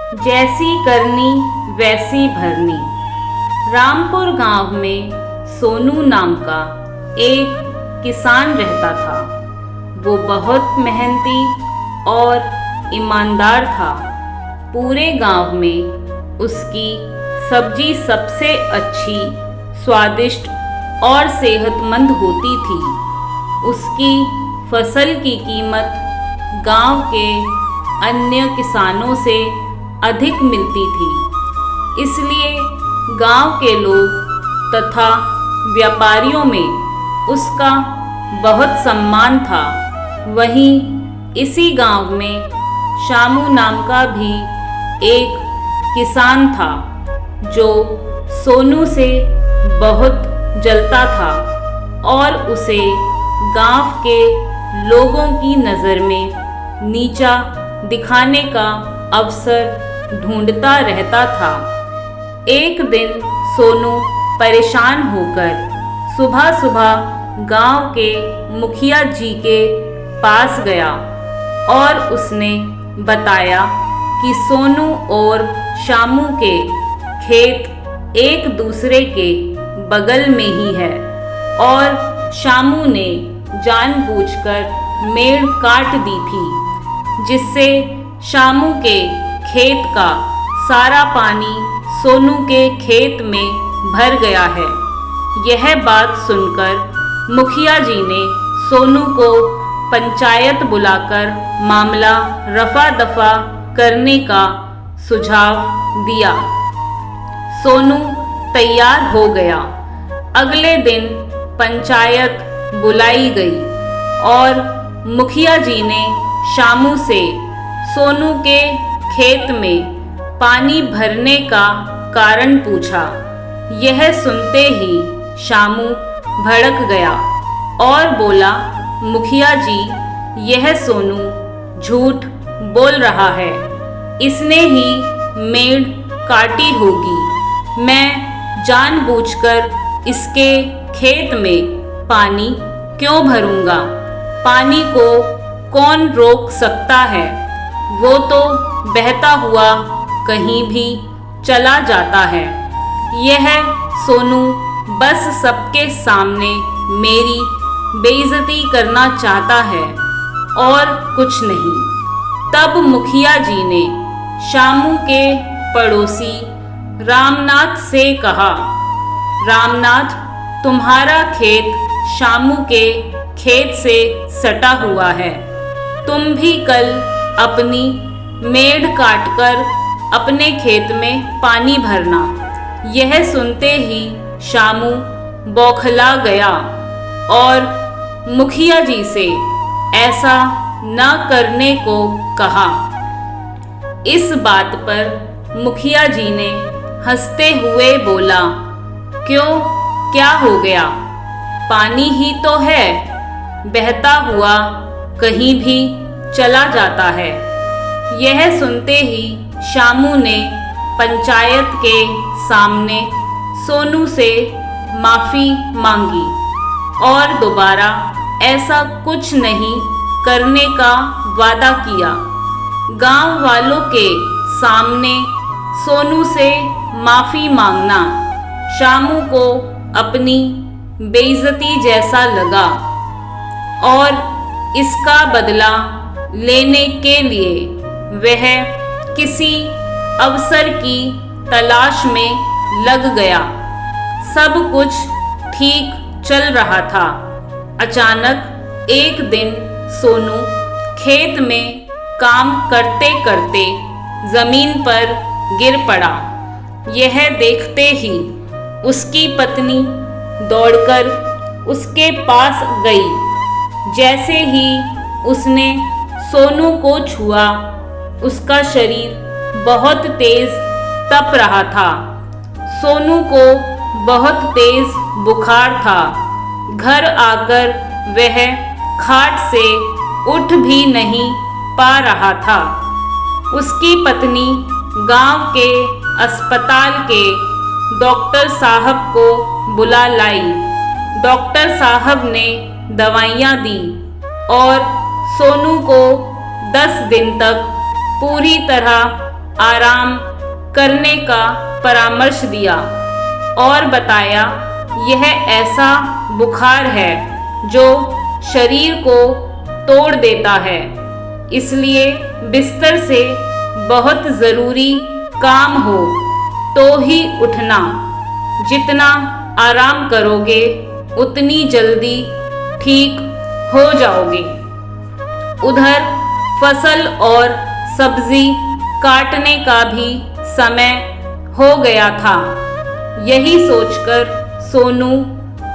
जैसी करनी वैसी भरनी। रामपुर गांव में सोनू नाम का एक किसान रहता था। वो बहुत मेहनती और ईमानदार था। पूरे गांव में उसकी सब्जी सबसे अच्छी, स्वादिष्ट और सेहतमंद होती थी। उसकी फसल की कीमत गांव के अन्य किसानों से अधिक मिलती थी। इसलिए गांव के लोग तथा व्यापारियों में उसका बहुत सम्मान था। वहीं इसी गांव में शामू नाम का भी एक किसान था जो सोनू से बहुत जलता था और उसे गांव के लोगों की नज़र में नीचा दिखाने का अवसर ढूंढता रहता था। एक दिन सोनू परेशान होकर सुबह सुबह गांव के मुखिया जी के पास गया और उसने बताया कि सोनू और शामू के खेत एक दूसरे के बगल में ही है और शामू ने जानबूझकर मेड़ काट दी थी, जिससे शामू के खेत का सारा पानी सोनू के खेत में भर गया है। यह बात सुनकर मुखिया जी ने सोनू को पंचायत बुलाकर मामला रफा दफा करने का सुझाव दिया। सोनू तैयार हो गया। अगले दिन पंचायत बुलाई गई और मुखिया जी ने शामू से सोनू के खेत में पानी भरने का कारण पूछा। यह सुनते ही शामू भड़क गया और बोला, मुखिया जी, यह सोनू झूठ बोल रहा है। इसने ही मेड़ काटी होगी। मैं जानबूझकर इसके खेत में पानी क्यों भरूंगा? पानी को कौन रोक सकता है? वो तो बहता हुआ कहीं भी चला जाता है। यह सोनू बस सबके सामने मेरी बेइज्जती करना चाहता है और कुछ नहीं। तब मुखिया जी ने शामू के पड़ोसी रामनाथ से कहा, रामनाथ, तुम्हारा खेत शामू के खेत से सटा हुआ है। तुम भी कल अपनी मेड़ काटकर अपने खेत में पानी भरना। यह सुनते ही शामू बौखला गया और मुखिया जी से ऐसा न करने को कहा। इस बात पर मुखिया जी ने हंसते हुए बोला, क्यों, क्या हो गया? पानी ही तो है, बहता हुआ कहीं भी चला जाता है। यह सुनते ही शामू ने पंचायत के सामने सोनू से माफ़ी मांगी और दोबारा ऐसा कुछ नहीं करने का वादा किया। गांव वालों के सामने सोनू से माफ़ी मांगना शामू को अपनी बेइज्जती जैसा लगा और इसका बदला लेने के लिए वह किसी अवसर की तलाश में लग गया। सब कुछ ठीक चल रहा था। अचानक एक दिन सोनू खेत में काम करते करते जमीन पर गिर पड़ा। यह देखते ही उसकी पत्नी दौड़कर उसके पास गई। जैसे ही उसने सोनू को छुआ, उसका शरीर बहुत तेज तप रहा था। सोनू को बहुत तेज बुखार था। घर आकर वह खाट से उठ भी नहीं पा रहा था। उसकी पत्नी गांव के अस्पताल के डॉक्टर साहब को बुला लाई। डॉक्टर साहब ने दवाइयाँ दी और सोनू को 10 दिन तक पूरी तरह आराम करने का परामर्श दिया और बताया, यह ऐसा बुखार है जो शरीर को तोड़ देता है, इसलिए बिस्तर से बहुत ज़रूरी काम हो तो ही उठना। जितना आराम करोगे उतनी जल्दी ठीक हो जाओगे। उधर फसल और सब्जी काटने का भी समय हो गया था। यही सोचकर सोनू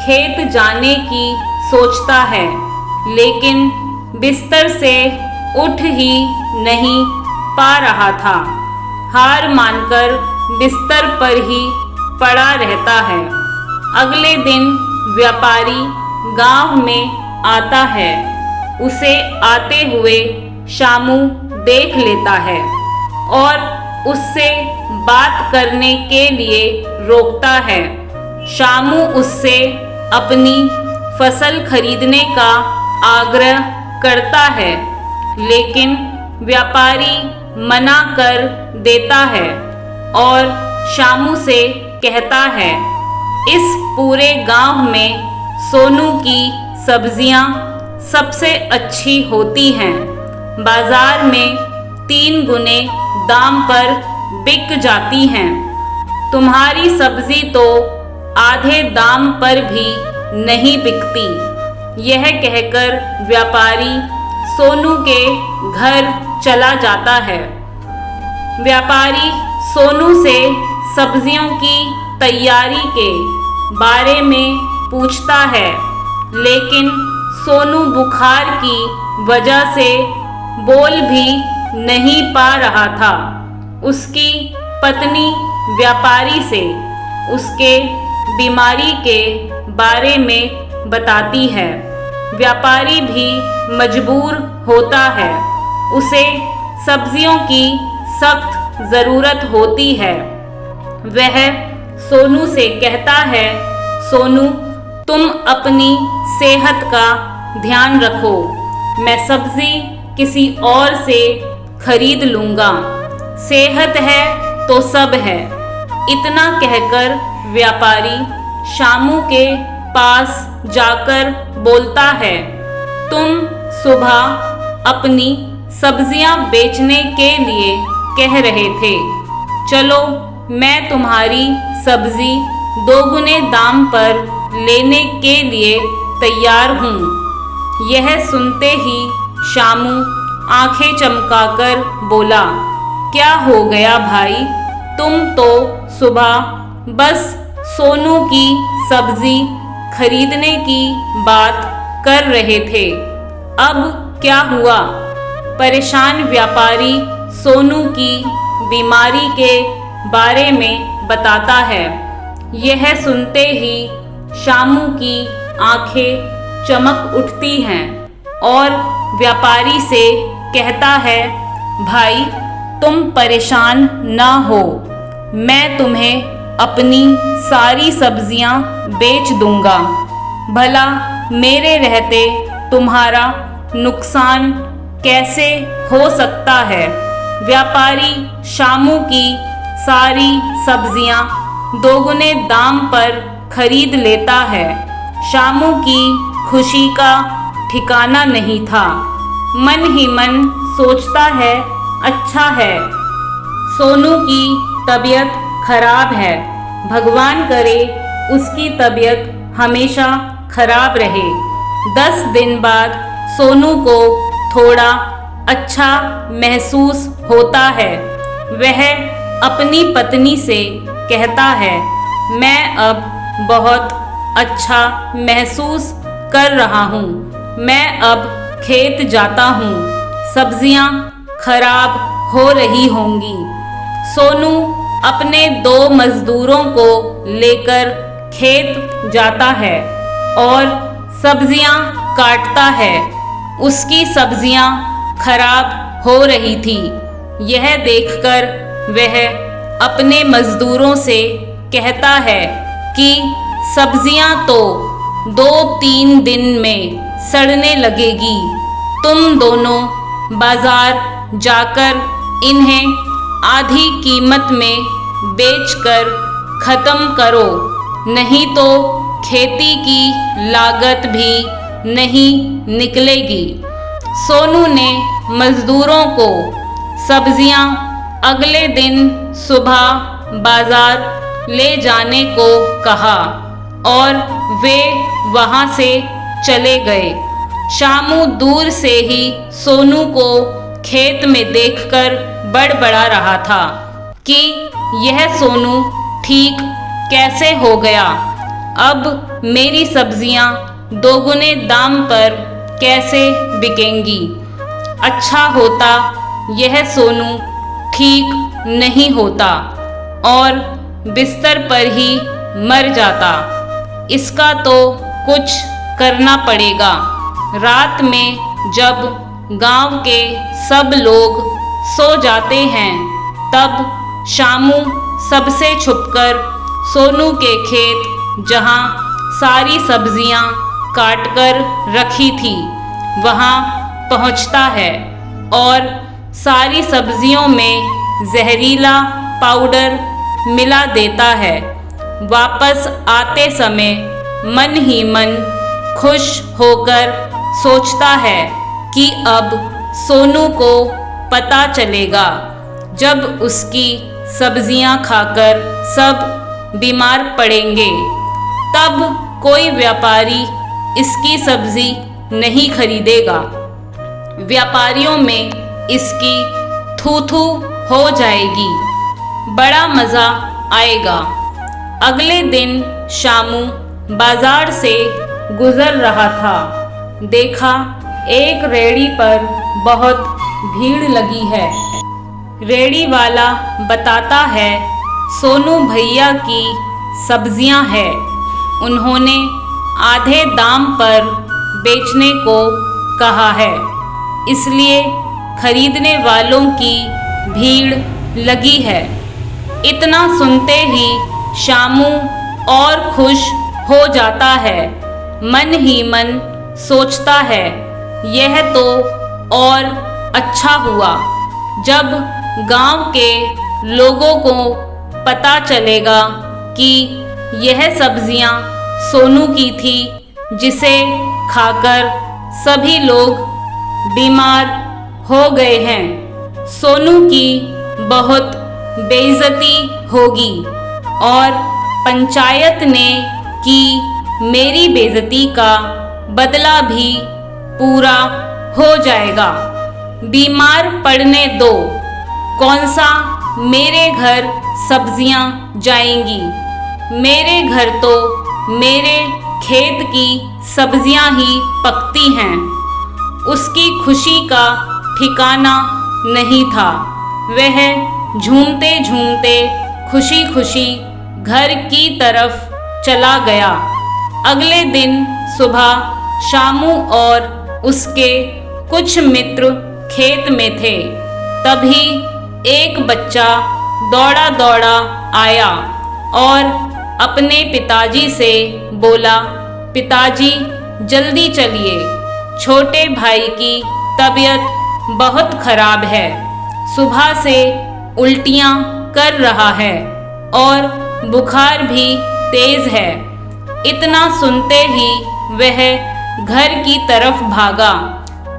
खेत जाने की सोचता है, लेकिन बिस्तर से उठ ही नहीं पा रहा था। हार मानकर बिस्तर पर ही पड़ा रहता है। अगले दिन व्यापारी गांव में आता है। उसे आते हुए शामू देख लेता है और उससे बात करने के लिए रोकता है। शामू उससे अपनी फसल खरीदने का आग्रह करता है, लेकिन व्यापारी मना कर देता है और शामू से कहता है, इस पूरे गांव में सोनू की सब्जियां सबसे अच्छी होती हैं। बाजार में 3 गुने दाम पर बिक जाती हैं। तुम्हारी सब्जी तो आधे दाम पर भी नहीं बिकती। यह कहकर व्यापारी सोनू के घर चला जाता है। व्यापारी सोनू से सब्जियों की तैयारी के बारे में पूछता है, लेकिन सोनू बुखार की वजह से बोल भी नहीं पा रहा था। उसकी पत्नी व्यापारी से उसके बीमारी के बारे में बताती है। व्यापारी भी मजबूर होता है। उसे सब्जियों की सख्त ज़रूरत होती है। वह सोनू से कहता है, सोनू, तुम अपनी सेहत का ध्यान रखो। मैं सब्जी किसी और से खरीद लूँगा। सेहत है तो सब है। इतना कहकर व्यापारी शामू के पास जाकर बोलता है, तुम सुबह अपनी सब्जियां बेचने के लिए कह रहे थे। चलो, मैं तुम्हारी सब्जी 2 गुने दाम पर लेने के लिए तैयार हूँ। यह सुनते ही शामू आंखें चमकाकर बोला, क्या हो गया भाई? तुम तो सुबह बस सोनू की सब्जी खरीदने की बात कर रहे थे, अब क्या हुआ? परेशान व्यापारी सोनू की बीमारी के बारे में बताता है। यह सुनते ही शामू की आंखें चमक उठती हैं और व्यापारी से कहता है, भाई, तुम परेशान ना हो, मैं तुम्हें अपनी सारी सब्जियां बेच दूंगा। भला मेरे रहते तुम्हारा नुकसान कैसे हो सकता है? व्यापारी शामू की सारी सब्जियां 2 गुने दाम पर खरीद लेता है। शामू की खुशी का ठिकाना नहीं था। मन ही मन सोचता है, अच्छा है, सोनू की तबीयत खराब है, भगवान करे उसकी तबीयत हमेशा खराब रहे। 10 दिन बाद सोनू को थोड़ा अच्छा महसूस होता है। वह अपनी पत्नी से कहता है, मैं अब बहुत अच्छा महसूस कर रहा हूँ। मैं अब खेत जाता हूँ। सब्जियाँ खराब हो रही होंगी। सोनू अपने 2 मजदूरों को लेकर खेत जाता है और सब्जियां काटता है। उसकी सब्जियां खराब हो रही थी। यह देखकर वह अपने मजदूरों से कहता है कि सब्जियां तो 2-3 दिन में सड़ने लगेगी। तुम दोनों बाजार जाकर इन्हें आधी कीमत में बेचकर खत्म करो, नहीं तो खेती की लागत भी नहीं निकलेगी। सोनू ने मजदूरों को सब्जियां अगले दिन सुबह बाजार ले जाने को कहा और वे वहां से चले गए। शामू दूर से ही सोनू को खेत में देखकर बड़बड़ा रहा था कि यह सोनू ठीक कैसे हो गया। अब मेरी सब्जियां दोगुने दाम पर कैसे बिकेंगी। अच्छा होता यह सोनू ठीक नहीं होता और बिस्तर पर ही मर जाता। इसका तो कुछ करना पड़ेगा। रात में जब गांव के सब लोग सो जाते हैं तब शामू सबसे छुपकर सोनू के खेत, जहां सारी सब्जियां काटकर रखी थी, वहां पहुंचता है और सारी सब्जियों में जहरीला पाउडर मिला देता है। वापस आते समय मन ही मन खुश होकर सोचता है कि अब सोनू को पता चलेगा। जब उसकी सब्जियां खाकर सब बीमार पड़ेंगे तब कोई व्यापारी इसकी सब्जी नहीं खरीदेगा। व्यापारियों में इसकी थू-थू हो जाएगी। बड़ा मज़ा आएगा। अगले दिन शामू बाजार से गुजर रहा था। देखा एक रेहड़ी पर बहुत भीड़ लगी है। रेहड़ी वाला बताता है सोनू भैया की सब्जियां हैं, उन्होंने आधे दाम पर बेचने को कहा है, इसलिए खरीदने वालों की भीड़ लगी है। इतना सुनते ही शामू और खुश हो जाता है। मन ही मन सोचता है यह तो और अच्छा हुआ जब गांव के लोगों को पता चलेगा कि यह सब्जियां सोनू की थी, जिसे खाकर सभी लोग बीमार हो गए हैं। सोनू की बहुत बेइज्जती होगी और पंचायत ने की मेरी बेइज्जती का बदला भी पूरा हो जाएगा। बीमार पड़ने दो, कौन सा मेरे घर सब्जियां जाएंगी। मेरे घर तो मेरे खेत की सब्जियां ही पकती हैं। उसकी खुशी का ठिकाना नहीं था। वह झूमते झूमते खुशी खुशी घर की तरफ चला गया। अगले दिन सुबह शामू और उसके कुछ मित्र खेत में थे। तभी एक बच्चा दौड़ा दौड़ा आया और अपने पिताजी से बोला, पिताजी जल्दी चलिए, छोटे भाई की तबीयत बहुत खराब है। सुबह से उल्टियाँ कर रहा है और बुखार भी तेज है। इतना सुनते ही वह घर की तरफ भागा।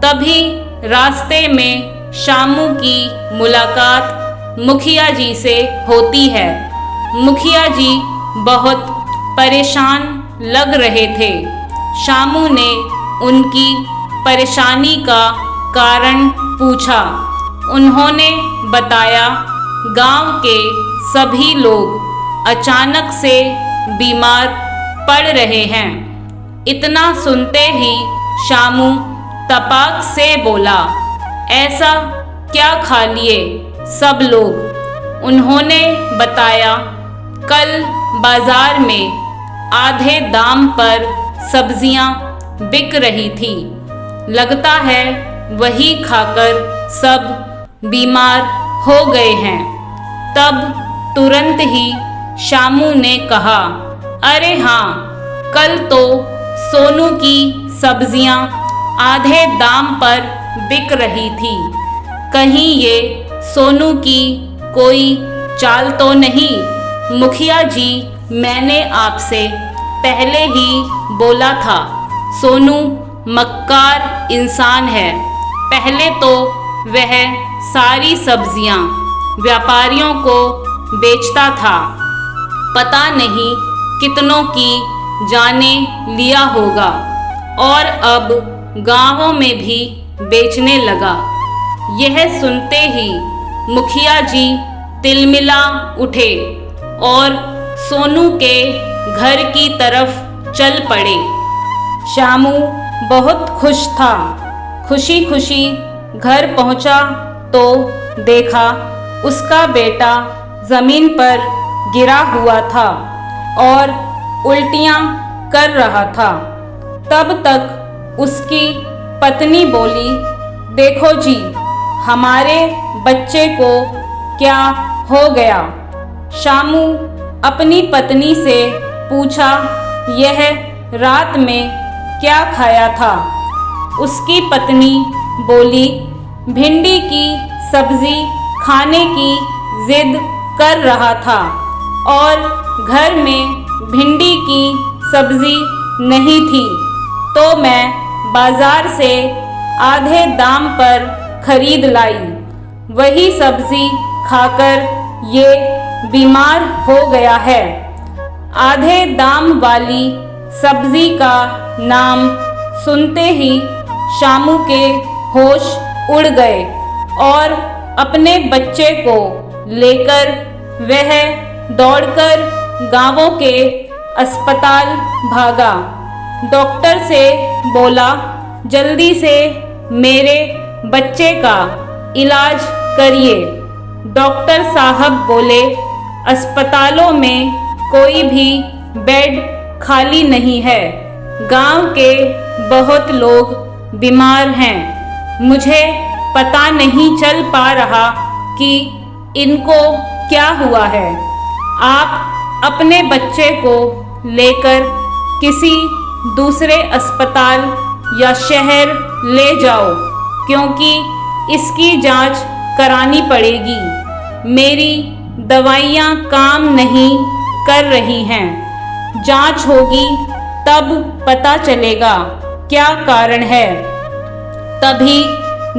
तभी रास्ते में शामू की मुलाकात मुखिया जी से होती है। मुखिया जी बहुत परेशान लग रहे थे। शामू ने उनकी परेशानी का कारण पूछा। उन्होंने बताया गांव के सभी लोग अचानक से बीमार पड़ रहे हैं। इतना सुनते ही शामू तपाक से बोला, ऐसा क्या खा लिए सब लोग। उन्होंने बताया कल बाजार में आधे दाम पर सब्जियां बिक रही थी, लगता है वही खाकर सब बीमार हो गए हैं। तब तुरंत ही शामू ने कहा, अरे हाँ, कल तो सोनू की सब्जियां आधे दाम पर बिक रही थी। कहीं ये सोनू की कोई चाल तो नहीं? मुखिया जी, मैंने आपसे पहले ही बोला था, सोनू मक्कार इंसान है। पहले तो वह सारी सब्जियां व्यापारियों को बेचता था, पता नहीं कितनों की जाने लिया होगा, और अब गांवों में भी बेचने लगा। यह सुनते ही मुखिया जी तिलमिला उठे और सोनू के घर की तरफ चल पड़े। शामू बहुत खुश था। खुशी खुशी घर पहुंचा तो देखा उसका बेटा जमीन पर गिरा हुआ था और उल्टियां कर रहा था। तब तक उसकी पत्नी बोली, देखो जी, हमारे बच्चे को क्या हो गया? शामू अपनी पत्नी से पूछा, यह रात में क्या खाया था? उसकी पत्नी बोली, भिंडी की सब्जी खाने की जिद कर रहा था और घर में भिंडी की सब्जी नहीं थी, तो मैं बाजार से आधे दाम पर खरीद लाई। वही सब्जी खाकर ये बीमार हो गया है। आधे दाम वाली सब्जी का नाम सुनते ही शामू के होश उड़ गए और अपने बच्चे को लेकर वह दौड़कर गांवों के अस्पताल भागा। डॉक्टर से बोला, जल्दी से मेरे बच्चे का इलाज करिए। डॉक्टर साहब बोले, अस्पतालों में कोई भी बेड खाली नहीं है। गांव के बहुत लोग बीमार हैं। मुझे पता नहीं चल पा रहा कि इनको क्या हुआ है। आप अपने बच्चे को लेकर किसी दूसरे अस्पताल या शहर ले जाओ, क्योंकि इसकी जांच करानी पड़ेगी। मेरी दवाइयाँ काम नहीं कर रही हैं। जांच होगी तब पता चलेगा क्या कारण है, तभी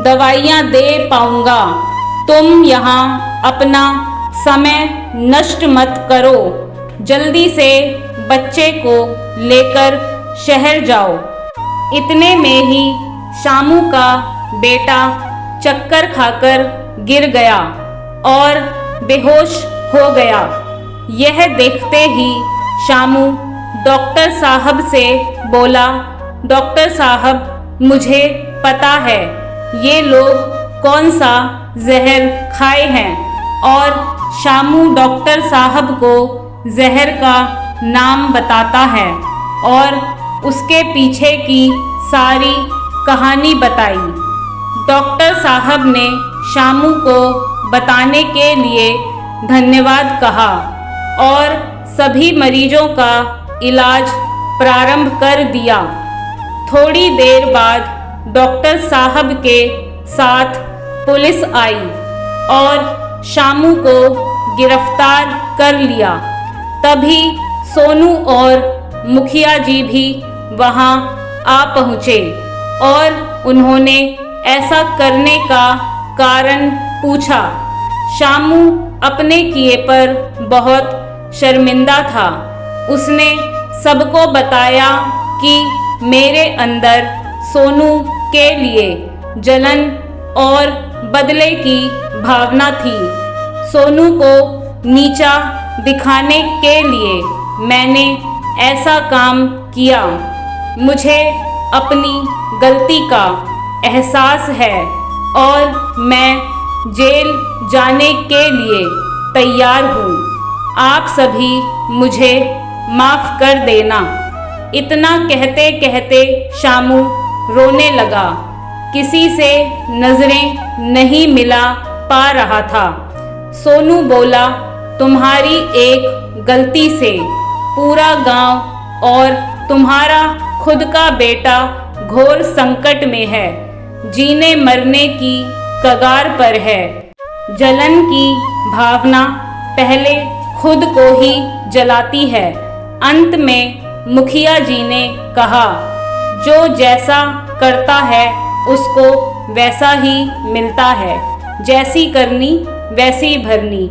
दवाइयाँ दे पाऊंगा। तुम यहाँ अपना समय नष्ट मत करो, जल्दी से बच्चे को लेकर शहर जाओ। इतने में ही शामू का बेटा चक्कर खाकर गिर गया और बेहोश हो गया। यह देखते ही शामू डॉक्टर साहब से बोला, डॉक्टर साहब, मुझे पता है ये लोग कौन सा जहर खाए हैं। और शामू डॉक्टर साहब को जहर का नाम बताता है और उसके पीछे की सारी कहानी बताई। डॉक्टर साहब ने शामू को बताने के लिए धन्यवाद कहा और सभी मरीजों का इलाज प्रारंभ कर दिया। थोड़ी देर बाद डॉक्टर साहब के साथ पुलिस आई और शामू को गिरफ्तार कर लिया। तभी सोनू और मुखिया जी भी वहां आ पहुंचे और उन्होंने ऐसा करने का कारण पूछा। शामू अपने किए पर बहुत शर्मिंदा था। उसने सबको बताया कि मेरे अंदर सोनू के लिए जलन और बदले की भावना थी। सोनू को नीचा दिखाने के लिए मैंने ऐसा काम किया। मुझे अपनी गलती का एहसास है और मैं जेल जाने के लिए तैयार हूँ। आप सभी मुझे माफ़ कर देना। इतना कहते कहते शामू रोने लगा। किसी से नजरें नहीं मिला पा रहा था। सोनू बोला, तुम्हारी एक गलती से पूरा गांव और तुम्हारा खुद का बेटा घोर संकट में है, जीने मरने की कगार पर है। जलन की भावना पहले खुद को ही जलाती है। अंत में मुखिया जी ने कहा, जो जैसा करता है उसको वैसा ही मिलता है, जैसी करनी वैसी भरनी।